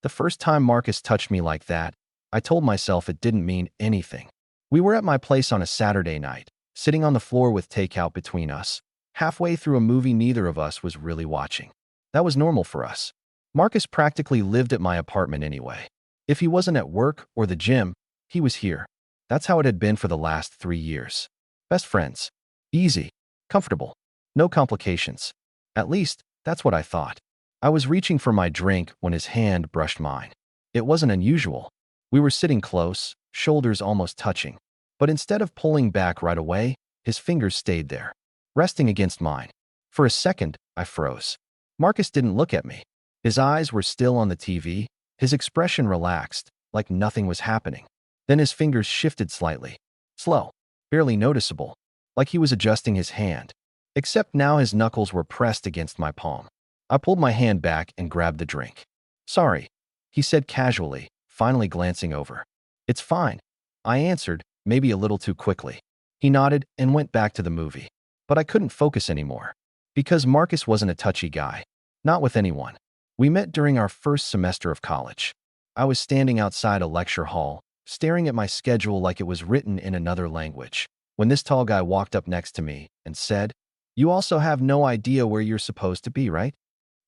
The first time Marcus touched me like that, I told myself it didn't mean anything. We were at my place on a Saturday night, sitting on the floor with takeout between us, halfway through a movie neither of us was really watching. That was normal for us. Marcus practically lived at my apartment anyway. If he wasn't at work or the gym, he was here. That's how it had been for the last 3 years. Best friends. Easy. Comfortable. No complications. At least, that's what I thought. I was reaching for my drink when his hand brushed mine. It wasn't unusual. We were sitting close, shoulders almost touching. But instead of pulling back right away, his fingers stayed there, resting against mine. For a second, I froze. Marcus didn't look at me. His eyes were still on the TV, his expression relaxed, like nothing was happening. Then his fingers shifted slightly. Slow, barely noticeable, like he was adjusting his hand. Except now his knuckles were pressed against my palm. I pulled my hand back and grabbed the drink. Sorry, he said casually, finally glancing over. It's fine, I answered, maybe a little too quickly. He nodded and went back to the movie. But I couldn't focus anymore. Because Marcus wasn't a touchy guy. Not with anyone. We met during our first semester of college. I was standing outside a lecture hall, staring at my schedule like it was written in another language, when this tall guy walked up next to me and said, "You also have no idea where you're supposed to be, right?"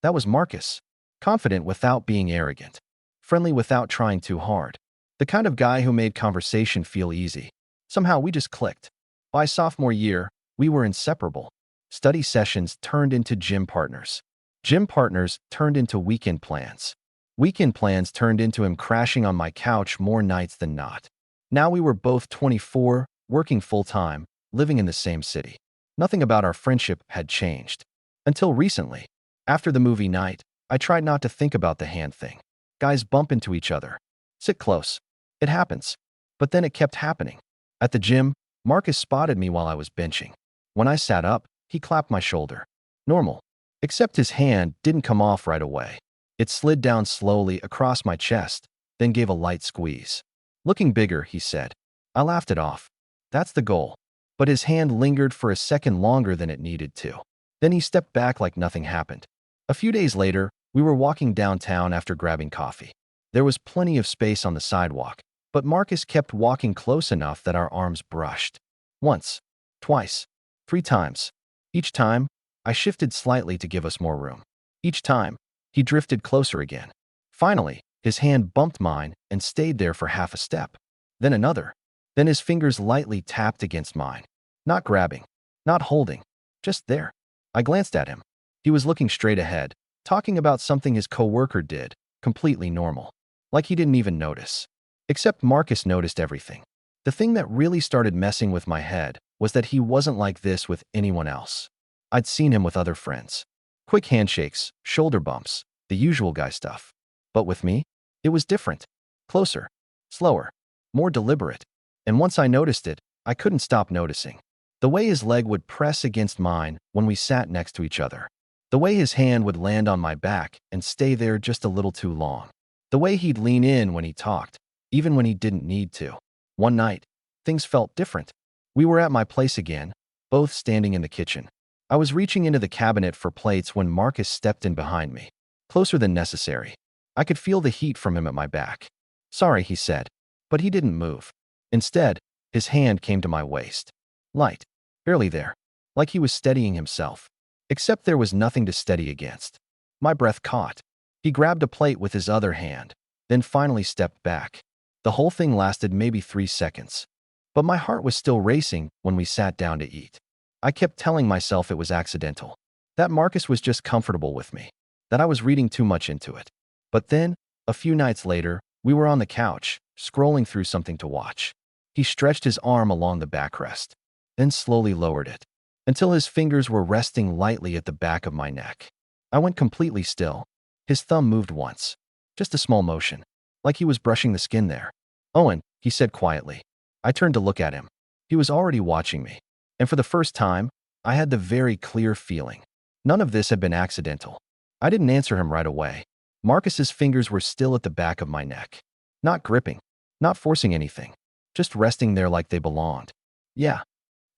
That was Marcus. Confident without being arrogant. Friendly without trying too hard. The kind of guy who made conversation feel easy. Somehow we just clicked. By sophomore year, we were inseparable. Study sessions turned into gym partners. Gym partners turned into weekend plans. Weekend plans turned into him crashing on my couch more nights than not. Now we were both 24, working full-time, living in the same city. Nothing about our friendship had changed. Until recently. After the movie night, I tried not to think about the hand thing. Guys bump into each other. Sit close. It happens. But then it kept happening. At the gym, Marcus spotted me while I was benching. When I sat up, he clapped my shoulder. Normal. Except his hand didn't come off right away. It slid down slowly across my chest, then gave a light squeeze. Looking bigger, he said. I laughed it off. That's the goal. But his hand lingered for a second longer than it needed to. Then he stepped back like nothing happened. A few days later, we were walking downtown after grabbing coffee. There was plenty of space on the sidewalk, but Marcus kept walking close enough that our arms brushed. Once, twice, 3 times. Each time, I shifted slightly to give us more room. Each time, he drifted closer again. Finally, his hand bumped mine and stayed there for half a step. Then another. Then his fingers lightly tapped against mine. Not grabbing, not holding, just there. I glanced at him. He was looking straight ahead, talking about something his coworker did, completely normal. Like he didn't even notice. Except Marcus noticed everything. The thing that really started messing with my head was that he wasn't like this with anyone else. I'd seen him with other friends. Quick handshakes, shoulder bumps, the usual guy stuff. But with me, it was different. Closer, slower, more deliberate. And once I noticed it, I couldn't stop noticing. The way his leg would press against mine when we sat next to each other. The way his hand would land on my back and stay there just a little too long. The way he'd lean in when he talked, even when he didn't need to. One night, things felt different. We were at my place again, both standing in the kitchen. I was reaching into the cabinet for plates when Marcus stepped in behind me. Closer than necessary. I could feel the heat from him at my back. Sorry, he said. But he didn't move. Instead, his hand came to my waist. Light. Barely there. Like he was steadying himself. Except there was nothing to steady against. My breath caught. He grabbed a plate with his other hand, then finally stepped back. The whole thing lasted maybe 3 seconds. But my heart was still racing when we sat down to eat. I kept telling myself it was accidental. That Marcus was just comfortable with me. That I was reading too much into it. But then, a few nights later, we were on the couch, scrolling through something to watch. He stretched his arm along the backrest, then slowly lowered it, until his fingers were resting lightly at the back of my neck. I went completely still. His thumb moved once. Just a small motion. Like he was brushing the skin there. "Owen," he said quietly. I turned to look at him. He was already watching me. And for the first time, I had the very clear feeling. None of this had been accidental. I didn't answer him right away. Marcus's fingers were still at the back of my neck. Not gripping. Not forcing anything. Just resting there like they belonged. Yeah.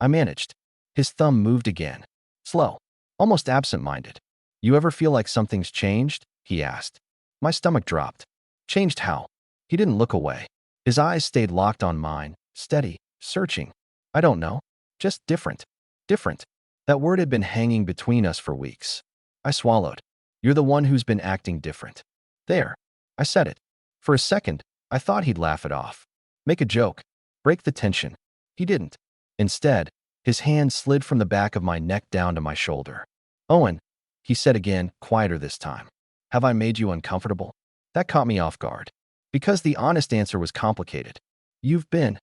I managed. His thumb moved again. Slow. Almost absent-minded. "You ever feel like something's changed?" he asked. My stomach dropped. Changed how? He didn't look away. His eyes stayed locked on mine, steady, searching. I don't know. Just different. Different. That word had been hanging between us for weeks. I swallowed. You're the one who's been acting different. There. I said it. For a second, I thought he'd laugh it off. Make a joke. Break the tension. He didn't. Instead, his hand slid from the back of my neck down to my shoulder. Owen, he said again, quieter this time. Have I made you uncomfortable? That caught me off guard. Because the honest answer was complicated. You've been.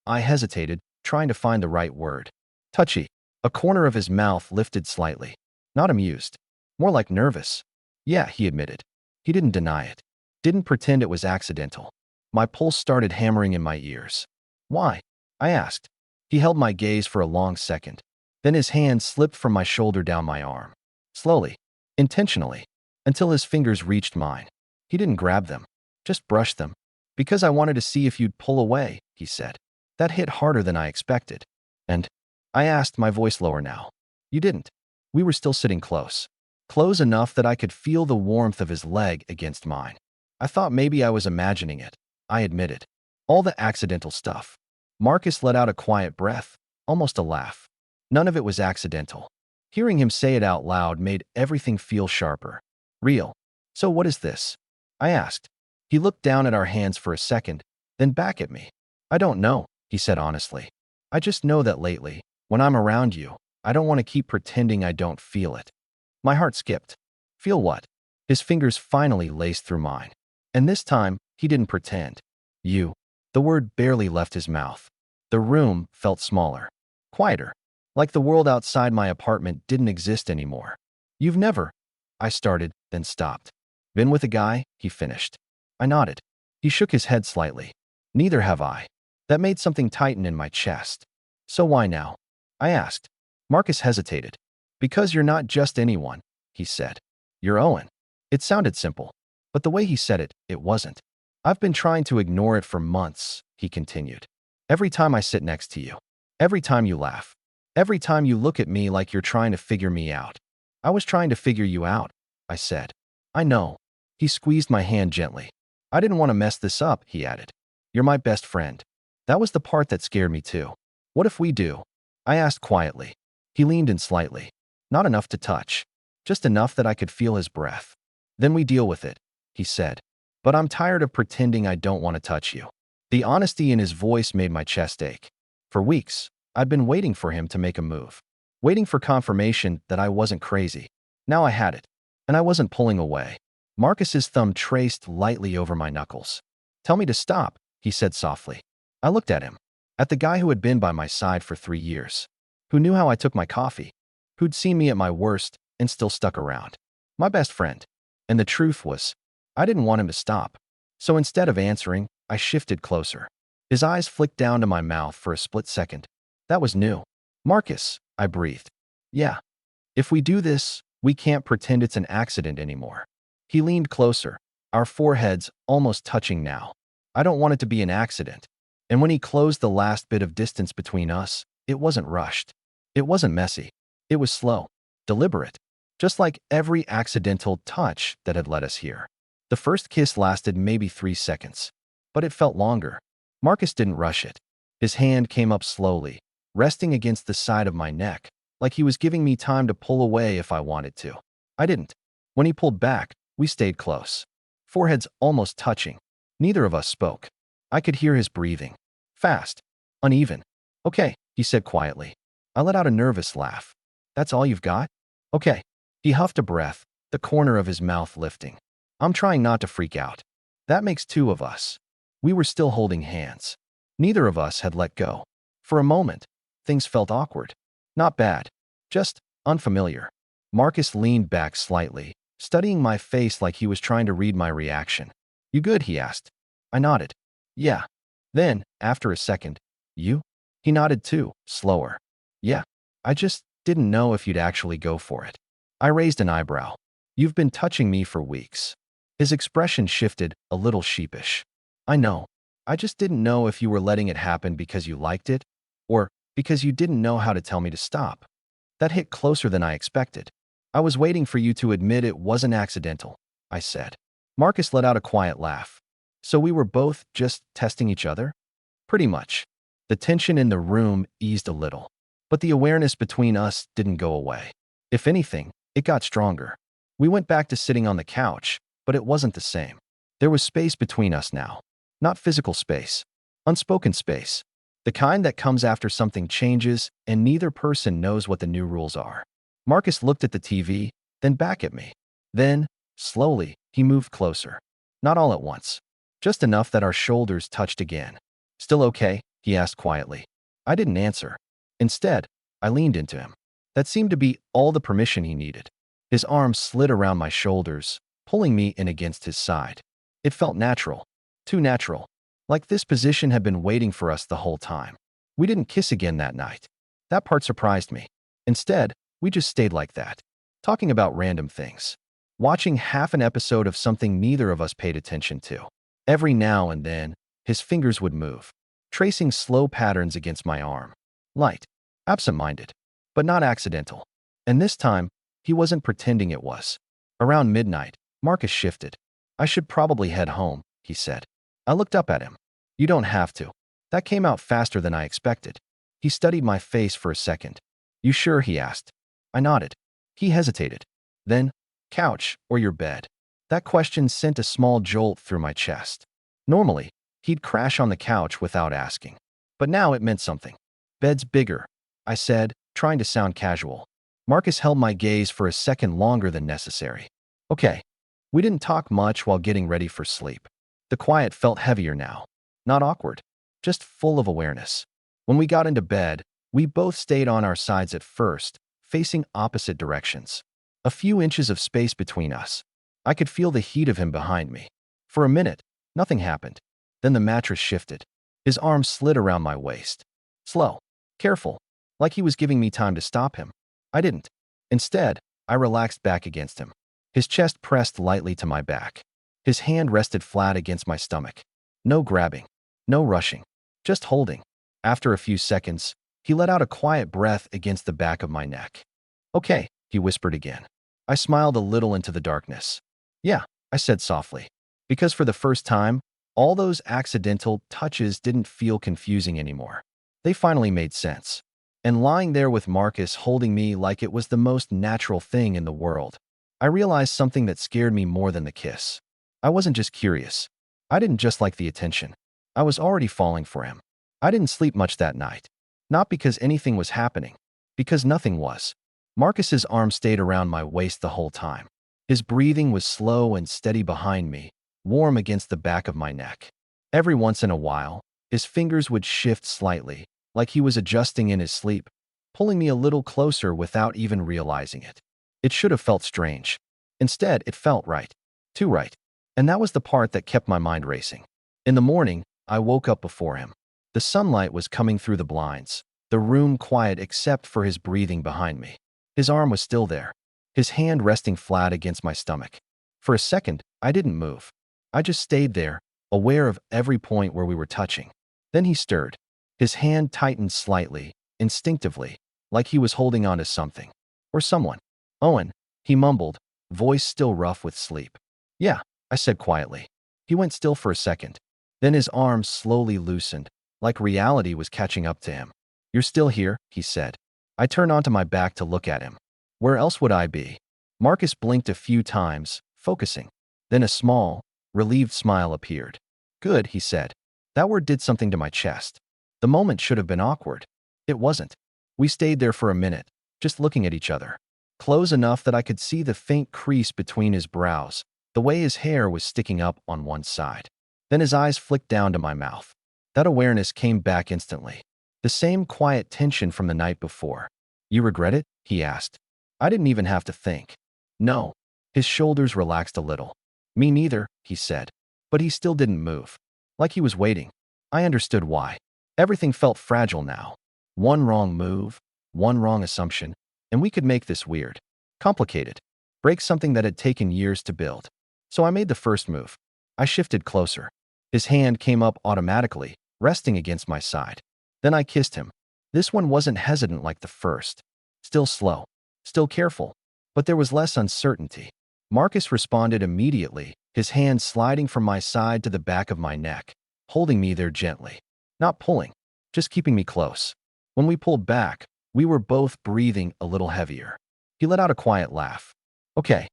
I hesitated, trying to find the right word. Touchy. A corner of his mouth lifted slightly. Not amused. More like nervous. Yeah, he admitted. He didn't deny it. Didn't pretend it was accidental. My pulse started hammering in my ears. Why? I asked. He held my gaze for a long second. Then his hand slipped from my shoulder down my arm. Slowly. Intentionally. Until his fingers reached mine. He didn't grab them. Just brushed them. Because I wanted to see if you'd pull away, he said. That hit harder than I expected. And I asked, my voice lower now. You didn't. We were still sitting close. Close enough that I could feel the warmth of his leg against mine. I thought maybe I was imagining it. I admitted. All the accidental stuff. Marcus let out a quiet breath, almost a laugh. None of it was accidental. Hearing him say it out loud made everything feel sharper. Real. So what is this? I asked. He looked down at our hands for a second, then back at me. I don't know, he said honestly. I just know that lately, when I'm around you, I don't want to keep pretending I don't feel it. My heart skipped. Feel what? His fingers finally laced through mine. And this time, he didn't pretend. You. The word barely left his mouth. The room felt smaller. Quieter. Like the world outside my apartment didn't exist anymore. You've never. I started, then stopped. Been with a guy? He finished. I nodded. He shook his head slightly. Neither have I. That made something tighten in my chest. So why now? I asked. Marcus hesitated. Because you're not just anyone, he said. You're Owen. It sounded simple. But the way he said it, it wasn't. I've been trying to ignore it for months, he continued. Every time I sit next to you. Every time you laugh. Every time you look at me like you're trying to figure me out. I was trying to figure you out, I said. I know. He squeezed my hand gently. I didn't want to mess this up, he added. You're my best friend. That was the part that scared me too. What if we do? I asked quietly. He leaned in slightly. Not enough to touch. Just enough that I could feel his breath. Then we deal with it, he said. But I'm tired of pretending I don't want to touch you. The honesty in his voice made my chest ache. For weeks, I'd been waiting for him to make a move. Waiting for confirmation that I wasn't crazy. Now I had it. And I wasn't pulling away. Marcus's thumb traced lightly over my knuckles. Tell me to stop, he said softly. I looked at him. At the guy who had been by my side for 3 years. Who knew how I took my coffee. Who'd seen me at my worst and still stuck around. My best friend. And the truth was, I didn't want him to stop. So instead of answering, I shifted closer. His eyes flicked down to my mouth for a split second. That was new. Marcus, I breathed. Yeah. If we do this, we can't pretend it's an accident anymore. He leaned closer, our foreheads almost touching now. I don't want it to be an accident. And when he closed the last bit of distance between us, it wasn't rushed. It wasn't messy. It was slow, deliberate, just like every accidental touch that had led us here. The first kiss lasted maybe 3 seconds, but it felt longer. Marcus didn't rush it. His hand came up slowly, resting against the side of my neck, like he was giving me time to pull away if I wanted to. I didn't. When he pulled back, we stayed close. Foreheads almost touching. Neither of us spoke. I could hear his breathing. Fast. Uneven. Okay, he said quietly. I let out a nervous laugh. That's all you've got? Okay. He huffed a breath, the corner of his mouth lifting. I'm trying not to freak out. That makes 2 of us. We were still holding hands. Neither of us had let go. For a moment, things felt awkward. Not bad. Just unfamiliar. Marcus leaned back slightly, studying my face like he was trying to read my reaction. You good? He asked. I nodded. Yeah. Then, after a second, you? He nodded too, slower. Yeah. I just didn't know if you'd actually go for it. I raised an eyebrow. You've been touching me for weeks. His expression shifted, a little sheepish. I know. I just didn't know if you were letting it happen because you liked it, or because you didn't know how to tell me to stop. That hit closer than I expected. I was waiting for you to admit it wasn't accidental, I said. Marcus let out a quiet laugh. So we were both just testing each other? Pretty much. The tension in the room eased a little, but the awareness between us didn't go away. If anything, it got stronger. We went back to sitting on the couch, but it wasn't the same. There was space between us now. Not physical space. Unspoken space. The kind that comes after something changes and neither person knows what the new rules are. Marcus looked at the TV, then back at me. Then, slowly, he moved closer. Not all at once. Just enough that our shoulders touched again. "Still okay?" he asked quietly. I didn't answer. Instead, I leaned into him. That seemed to be all the permission he needed. His arm slid around my shoulders, pulling me in against his side. It felt natural. Too natural. Like this position had been waiting for us the whole time. We didn't kiss again that night. That part surprised me. Instead, we just stayed like that, talking about random things. Watching half an episode of something neither of us paid attention to. Every now and then, his fingers would move, tracing slow patterns against my arm. Light, absent-minded, but not accidental. And this time, he wasn't pretending it was. Around midnight, Marcus shifted. "I should probably head home," he said. I looked up at him. "You don't have to." That came out faster than I expected. He studied my face for a second. "You sure?" he asked. I nodded. He hesitated. Then, "Couch or your bed?" That question sent a small jolt through my chest. Normally, he'd crash on the couch without asking. But now it meant something. "Bed's bigger," I said, trying to sound casual. Marcus held my gaze for a second longer than necessary. "Okay." We didn't talk much while getting ready for sleep. The quiet felt heavier now. Not awkward, just full of awareness. When we got into bed, we both stayed on our sides at first, facing opposite directions. A few inches of space between us. I could feel the heat of him behind me. For a minute, nothing happened. Then the mattress shifted. His arm slid around my waist. Slow, careful, like he was giving me time to stop him. I didn't. Instead, I relaxed back against him. His chest pressed lightly to my back. His hand rested flat against my stomach. No grabbing, no rushing, just holding. After a few seconds, he let out a quiet breath against the back of my neck. "Okay," he whispered again. I smiled a little into the darkness. "Yeah," I said softly, because for the first time, all those accidental touches didn't feel confusing anymore. They finally made sense. And lying there with Marcus holding me like it was the most natural thing in the world, I realized something that scared me more than the kiss. I wasn't just curious. I didn't just like the attention. I was already falling for him. I didn't sleep much that night. Not because anything was happening, because nothing was. Marcus's arm stayed around my waist the whole time. His breathing was slow and steady behind me, warm against the back of my neck. Every once in a while, his fingers would shift slightly, like he was adjusting in his sleep, pulling me a little closer without even realizing it. It should have felt strange. Instead, it felt right. Too right. And that was the part that kept my mind racing. In the morning, I woke up before him. The sunlight was coming through the blinds, the room quiet except for his breathing behind me. His arm was still there, his hand resting flat against my stomach. For a second, I didn't move. I just stayed there, aware of every point where we were touching. Then he stirred. His hand tightened slightly, instinctively, like he was holding on to something. Or someone. "Owen," he mumbled, voice still rough with sleep. "Yeah," I said quietly. He went still for a second. Then his arms slowly loosened, like reality was catching up to him. "You're still here," he said. I turned onto my back to look at him. Where else would I be? Marcus blinked a few times, focusing. Then a small, relieved smile appeared. "Good," he said. That word did something to my chest. The moment should have been awkward. It wasn't. We stayed there for a minute, just looking at each other. Close enough that I could see the faint crease between his brows, the way his hair was sticking up on one side. Then his eyes flicked down to my mouth. That awareness came back instantly. The same quiet tension from the night before. "You regret it?" he asked. I didn't even have to think. "No." His shoulders relaxed a little. "Me neither," he said. But he still didn't move. Like he was waiting. I understood why. Everything felt fragile now. One wrong move, one wrong assumption, and we could make this weird. Complicated. Break something that had taken years to build. So I made the first move. I shifted closer. His hand came up automatically, resting against my side. Then I kissed him. This one wasn't hesitant like the first. Still slow. Still careful. But there was less uncertainty. Marcus responded immediately, his hand sliding from my side to the back of my neck, holding me there gently. Not pulling, just keeping me close. When we pulled back, we were both breathing a little heavier. He let out a quiet laugh. Okay.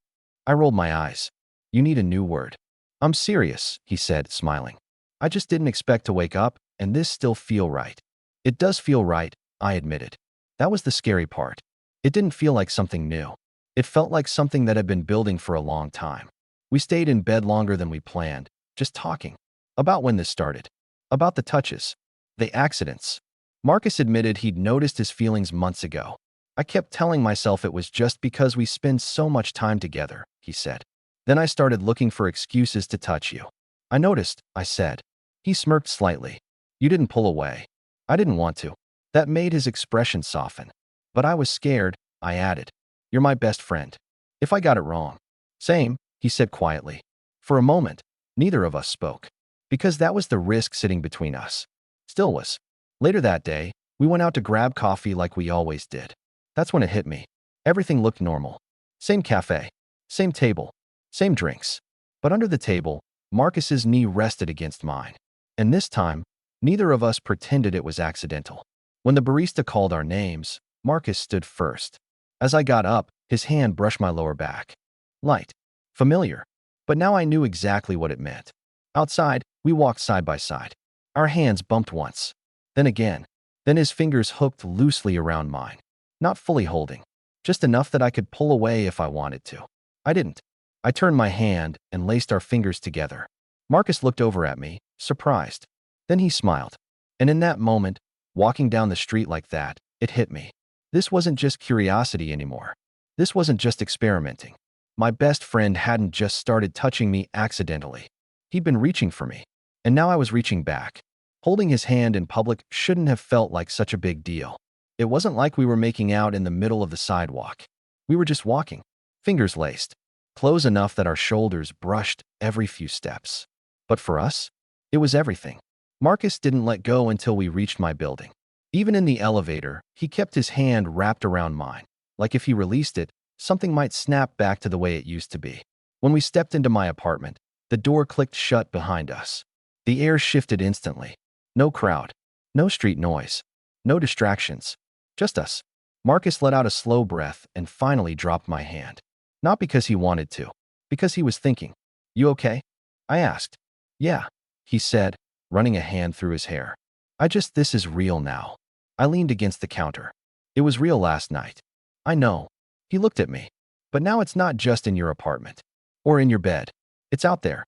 I rolled my eyes. You need a new word. I'm serious, he said, smiling. I just didn't expect to wake up, and this still feel right. It does feel right, I admitted. That was the scary part. It didn't feel like something new. It felt like something that had been building for a long time. We stayed in bed longer than we planned, just talking. About when this started. About the touches. The accidents. Marcus admitted he'd noticed his feelings months ago. I kept telling myself it was just because we spend so much time together, he said. Then I started looking for excuses to touch you. I noticed, I said. He smirked slightly. You didn't pull away. I didn't want to. That made his expression soften. But I was scared, I added. You're my best friend. If I got it wrong. Same, he said quietly. For a moment, neither of us spoke. Because that was the risk sitting between us. Still was. Later that day, we went out to grab coffee like we always did. That's when it hit me. Everything looked normal. Same cafe. Same table. Same drinks. But under the table, Marcus's knee rested against mine. And this time, neither of us pretended it was accidental. When the barista called our names, Marcus stood first. As I got up, his hand brushed my lower back. Light. Familiar. But now I knew exactly what it meant. Outside, we walked side by side. Our hands bumped once. Then again. Then his fingers hooked loosely around mine. Not fully holding. Just enough that I could pull away if I wanted to. I didn't. I turned my hand and laced our fingers together. Marcus looked over at me, surprised. Then he smiled. And in that moment, walking down the street like that, it hit me. This wasn't just curiosity anymore. This wasn't just experimenting. My best friend hadn't just started touching me accidentally. He'd been reaching for me. And now I was reaching back. Holding his hand in public shouldn't have felt like such a big deal. It wasn't like we were making out in the middle of the sidewalk. We were just walking, fingers laced, close enough that our shoulders brushed every few steps. But for us, it was everything. Marcus didn't let go until we reached my building. Even in the elevator, he kept his hand wrapped around mine, like if he released it, something might snap back to the way it used to be. When we stepped into my apartment, the door clicked shut behind us. The air shifted instantly. No crowd, no street noise, no distractions. Just us. Marcus let out a slow breath and finally dropped my hand. Not because he wanted to, because he was thinking. You okay? I asked. Yeah, he said, running a hand through his hair. This is real now. I leaned against the counter. It was real last night. I know. He looked at me. But now it's not just in your apartment. Or in your bed. It's out there.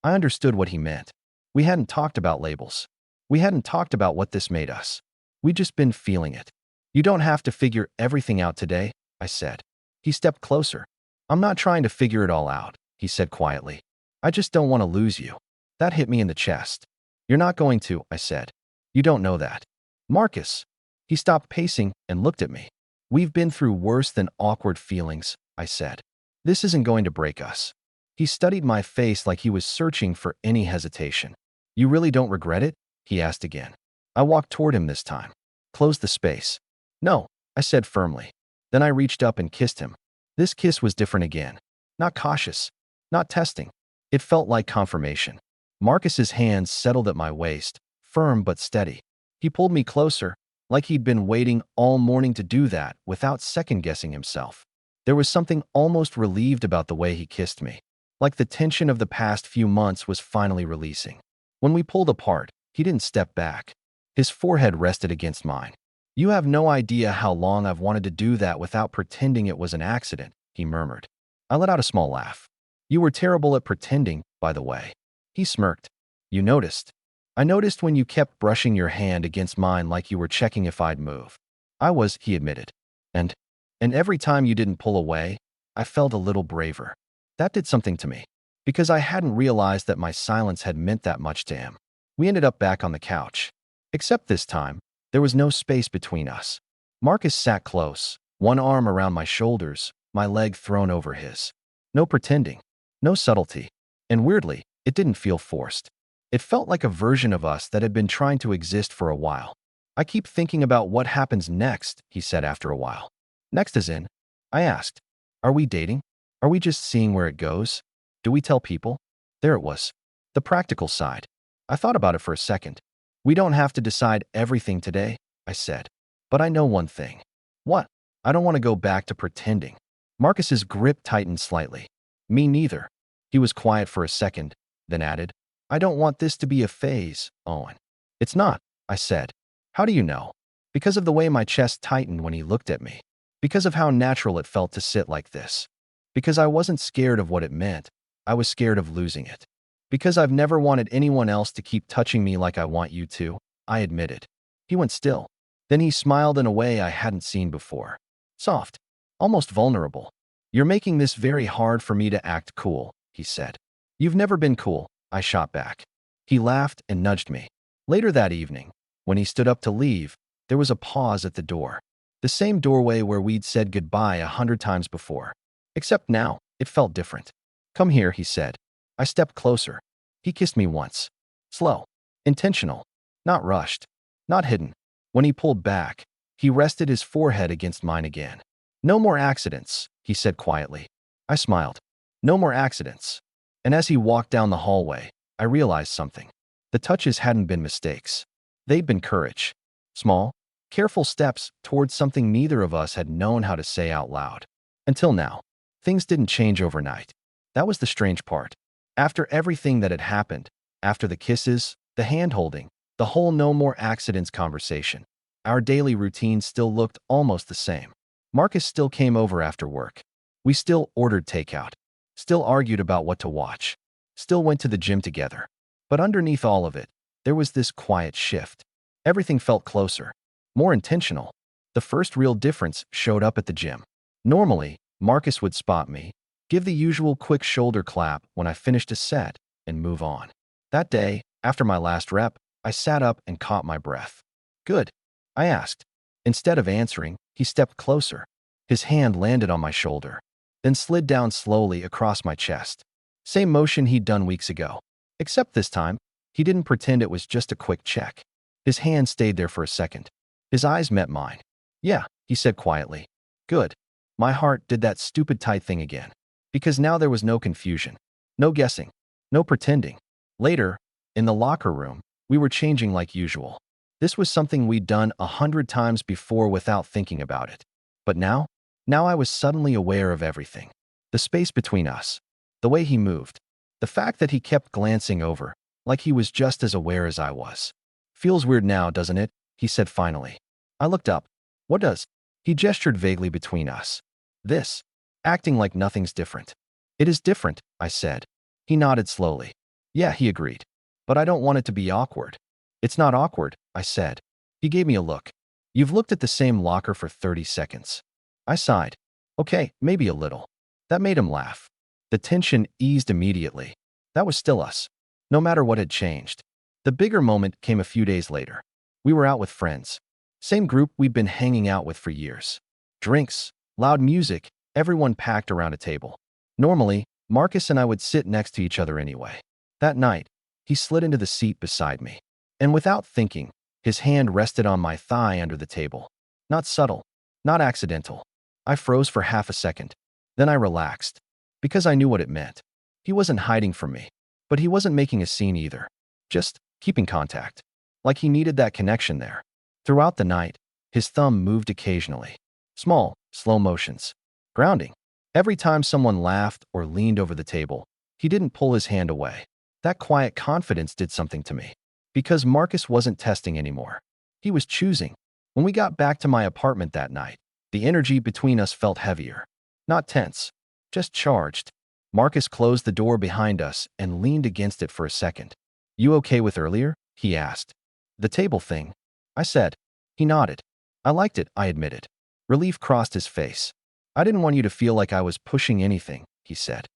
I understood what he meant. We hadn't talked about labels. We hadn't talked about what this made us. We'd just been feeling it. You don't have to figure everything out today, I said. He stepped closer. I'm not trying to figure it all out, he said quietly. I just don't want to lose you. That hit me in the chest. You're not going to, I said. You don't know that. Marcus. He stopped pacing and looked at me. We've been through worse than awkward feelings, I said. This isn't going to break us. He studied my face like he was searching for any hesitation. You really don't regret it? He asked again. I walked toward him this time. Closed the space. No, I said firmly. Then I reached up and kissed him. This kiss was different again. Not cautious. Not testing. It felt like confirmation. Marcus's hands settled at my waist, firm but steady. He pulled me closer, like he'd been waiting all morning to do that without second-guessing himself. There was something almost relieved about the way he kissed me, like the tension of the past few months was finally releasing. When we pulled apart, he didn't step back. His forehead rested against mine. You have no idea how long I've wanted to do that without pretending it was an accident, he murmured. I let out a small laugh. You were terrible at pretending, by the way. He smirked. You noticed. I noticed when you kept brushing your hand against mine like you were checking if I'd move. I was, he admitted. And every time you didn't pull away, I felt a little braver. That did something to me, because I hadn't realized that my silence had meant that much to him. We ended up back on the couch. Except this time, there was no space between us. Marcus sat close, one arm around my shoulders, my leg thrown over his. No pretending, no subtlety. And weirdly, it didn't feel forced. It felt like a version of us that had been trying to exist for a while. I keep thinking about what happens next, he said after a while. Next as in? I asked. Are we dating? Are we just seeing where it goes? Do we tell people? There it was. The practical side. I thought about it for a second. We don't have to decide everything today, I said. But I know one thing. What? I don't want to go back to pretending. Marcus's grip tightened slightly. Me neither. He was quiet for a second, then added, I don't want this to be a phase, Owen. It's not, I said. How do you know? Because of the way my chest tightened when he looked at me. Because of how natural it felt to sit like this. Because I wasn't scared of what it meant. I was scared of losing it. Because I've never wanted anyone else to keep touching me like I want you to, I admitted. He went still. Then he smiled in a way I hadn't seen before. Soft. Almost vulnerable. You're making this very hard for me to act cool, he said. You've never been cool, I shot back. He laughed and nudged me. Later that evening, when he stood up to leave, there was a pause at the door. The same doorway where we'd said goodbye 100 times before. Except now, it felt different. Come here, he said. I stepped closer. He kissed me once. Slow. Intentional. Not rushed. Not hidden. When he pulled back, he rested his forehead against mine again. No more accidents, he said quietly. I smiled. No more accidents. And as he walked down the hallway, I realized something. The touches hadn't been mistakes. They'd been courage. Small, careful steps towards something neither of us had known how to say out loud. Until now, things didn't change overnight. That was the strange part. After everything that had happened, after the kisses, the hand-holding, the whole no more accidents conversation, our daily routine still looked almost the same. Marcus still came over after work. We still ordered takeout. Still argued about what to watch. Still went to the gym together. But underneath all of it, there was this quiet shift. Everything felt closer, more intentional. The first real difference showed up at the gym. Normally, Marcus would spot me, give the usual quick shoulder clap when I finished a set, and move on. That day, after my last rep, I sat up and caught my breath. Good? I asked. Instead of answering, he stepped closer. His hand landed on my shoulder, then slid down slowly across my chest. Same motion he'd done weeks ago. Except this time, he didn't pretend it was just a quick check. His hand stayed there for a second. His eyes met mine. Yeah, he said quietly. Good. My heart did that stupid tight thing again. Because now there was no confusion. No guessing. No pretending. Later, in the locker room, we were changing like usual. This was something we'd done 100 times before without thinking about it. But now I was suddenly aware of everything. The space between us. The way he moved. The fact that he kept glancing over, like he was just as aware as I was. Feels weird now, doesn't it? He said finally. I looked up. What does? He gestured vaguely between us. This. Acting like nothing's different. It is different, I said. He nodded slowly. Yeah, he agreed. But I don't want it to be awkward. It's not awkward, I said. He gave me a look. You've looked at the same locker for 30 seconds. I sighed. Okay, maybe a little. That made him laugh. The tension eased immediately. That was still us. No matter what had changed. The bigger moment came a few days later. We were out with friends. Same group we'd been hanging out with for years. Drinks, loud music, everyone packed around a table. Normally, Marcus and I would sit next to each other anyway. That night, he slid into the seat beside me. And without thinking, his hand rested on my thigh under the table. Not subtle, not accidental. I froze for half a second. Then I relaxed. Because I knew what it meant. He wasn't hiding from me. But he wasn't making a scene either. Just keeping contact. Like he needed that connection there. Throughout the night, his thumb moved occasionally. Small, slow motions. Grounding. Every time someone laughed or leaned over the table, he didn't pull his hand away. That quiet confidence did something to me. Because Marcus wasn't testing anymore. He was choosing. When we got back to my apartment that night, the energy between us felt heavier. Not tense. Just charged. Marcus closed the door behind us and leaned against it for a second. You okay with earlier? He asked. The table thing. I said. He nodded. I liked it, I admitted. Relief crossed his face. I didn't want you to feel like I was pushing anything, he said.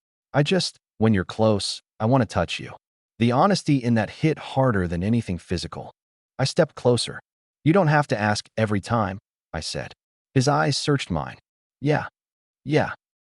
When you're close, I want to touch you. The honesty in that hit harder than anything physical. I stepped closer. You don't have to ask every time, I said. His eyes searched mine. Yeah.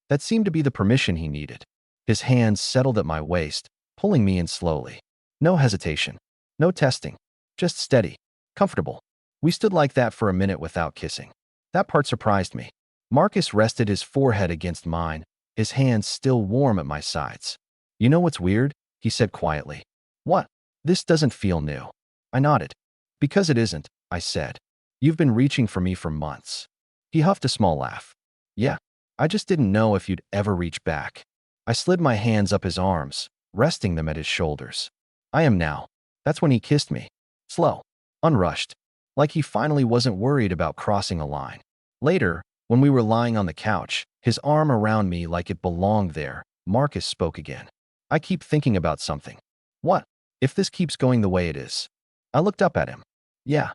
That seemed to be the permission he needed. His hands settled at my waist, pulling me in slowly. No hesitation. No testing. Just steady. Comfortable. We stood like that for a minute without kissing. That part surprised me. Marcus rested his forehead against mine, his hands still warm at my sides. You know what's weird? he said quietly. What? This doesn't feel new. I nodded. Because it isn't, I said. You've been reaching for me for months. He huffed a small laugh. Yeah, I just didn't know if you'd ever reach back. I slid my hands up his arms, resting them at his shoulders. I am now. That's when he kissed me. Slow, unrushed, like he finally wasn't worried about crossing a line. Later, when we were lying on the couch, his arm around me like it belonged there, Marcus spoke again. I keep thinking about something. What? If this keeps going the way it is? I looked up at him. Yeah.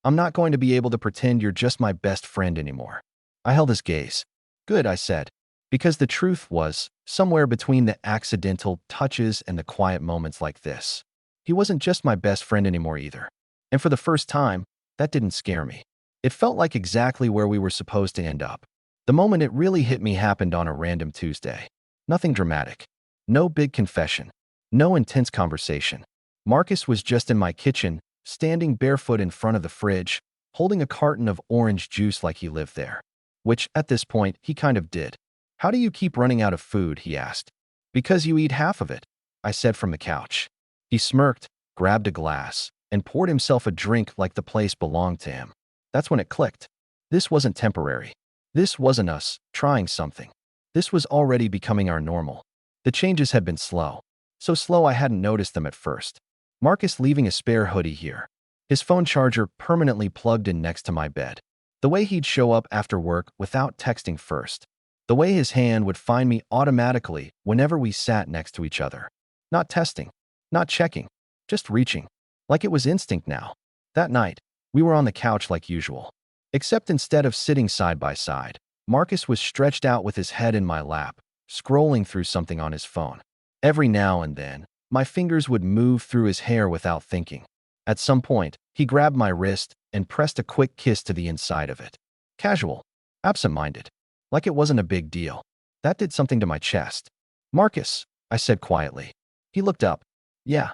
I'm not going to be able to pretend you're just my best friend anymore. I held his gaze. Good, I said. Because the truth was, somewhere between the accidental touches and the quiet moments like this, he wasn't just my best friend anymore either. And for the first time, that didn't scare me. It felt like exactly where we were supposed to end up. The moment it really hit me happened on a random Tuesday. Nothing dramatic. No big confession. No intense conversation. Marcus was just in my kitchen, standing barefoot in front of the fridge, holding a carton of orange juice like he lived there. Which, at this point, he kind of did. How do you keep running out of food? He asked. Because you eat half of it, I said from the couch. He smirked, grabbed a glass, and poured himself a drink like the place belonged to him. That's when it clicked. This wasn't temporary. This wasn't us trying something. This was already becoming our normal. The changes had been slow. So slow I hadn't noticed them at first. Marcus leaving a spare hoodie here. His phone charger permanently plugged in next to my bed. The way he'd show up after work without texting first. The way his hand would find me automatically whenever we sat next to each other. Not testing. Not checking. Just reaching. Like it was instinct now. That night, we were on the couch like usual. Except instead of sitting side by side, Marcus was stretched out with his head in my lap, scrolling through something on his phone. Every now and then, my fingers would move through his hair without thinking. At some point, he grabbed my wrist and pressed a quick kiss to the inside of it. Casual. Absent-minded. Like it wasn't a big deal. That did something to my chest. Marcus, I said quietly. He looked up. Yeah.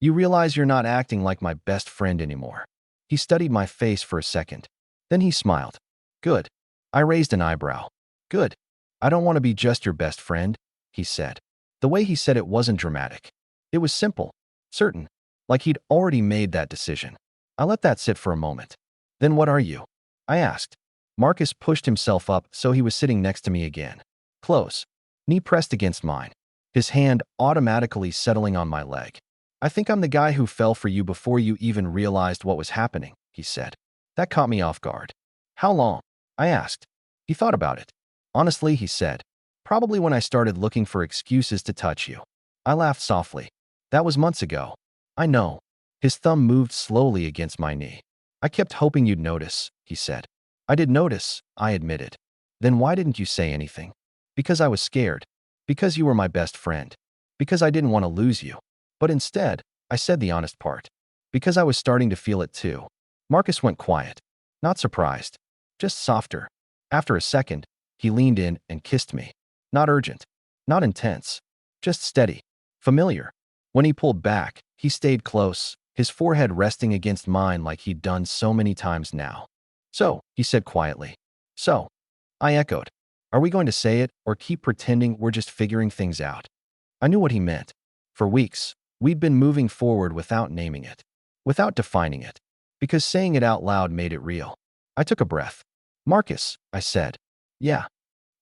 You realize you're not acting like my best friend anymore. He studied my face for a second. Then he smiled. Good. I raised an eyebrow. Good. I don't want to be just your best friend, he said. The way he said it wasn't dramatic. It was simple, certain, like he'd already made that decision. I let that sit for a moment. Then what are you? I asked. Marcus pushed himself up so he was sitting next to me again. Close. Knee pressed against mine. His hand automatically settling on my leg. I think I'm the guy who fell for you before you even realized what was happening, he said. That caught me off guard. How long? I asked. He thought about it. Honestly, he said. Probably when I started looking for excuses to touch you. I laughed softly. That was months ago. I know. His thumb moved slowly against my knee. I kept hoping you'd notice, he said. I did notice, I admitted. Then why didn't you say anything? Because I was scared. Because you were my best friend. Because I didn't want to lose you. But instead, I said the honest part. Because I was starting to feel it too. Marcus went quiet. Not surprised. Just softer. After a second, he leaned in and kissed me. Not urgent. Not intense. Just steady. Familiar. When he pulled back, he stayed close, his forehead resting against mine like he'd done so many times now. So, he said quietly. So, I echoed. Are we going to say it or keep pretending we're just figuring things out? I knew what he meant. For weeks, we'd been moving forward without naming it, without defining it, because saying it out loud made it real. I took a breath. Marcus, I said. Yeah,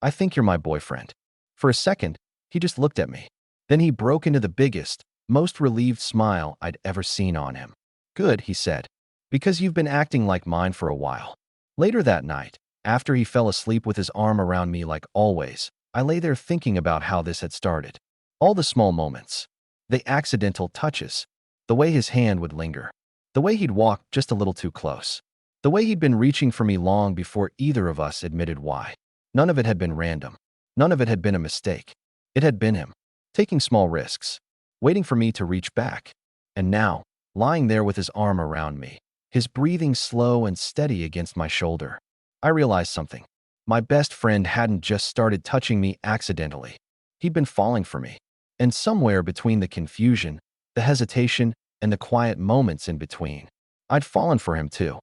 I think you're my boyfriend. For a second, he just looked at me. Then he broke into the biggest, most relieved smile I'd ever seen on him. Good, he said. Because you've been acting like mine for a while. Later that night, after he fell asleep with his arm around me like always, I lay there thinking about how this had started. All the small moments. The accidental touches. The way his hand would linger. The way he'd walk just a little too close. The way he'd been reaching for me long before either of us admitted why. None of it had been random. None of it had been a mistake. It had been him. Taking small risks. Waiting for me to reach back. And now, lying there with his arm around me. His breathing slow and steady against my shoulder. I realized something. My best friend hadn't just started touching me accidentally. He'd been falling for me. And somewhere between the confusion, the hesitation, and the quiet moments in between, I'd fallen for him too.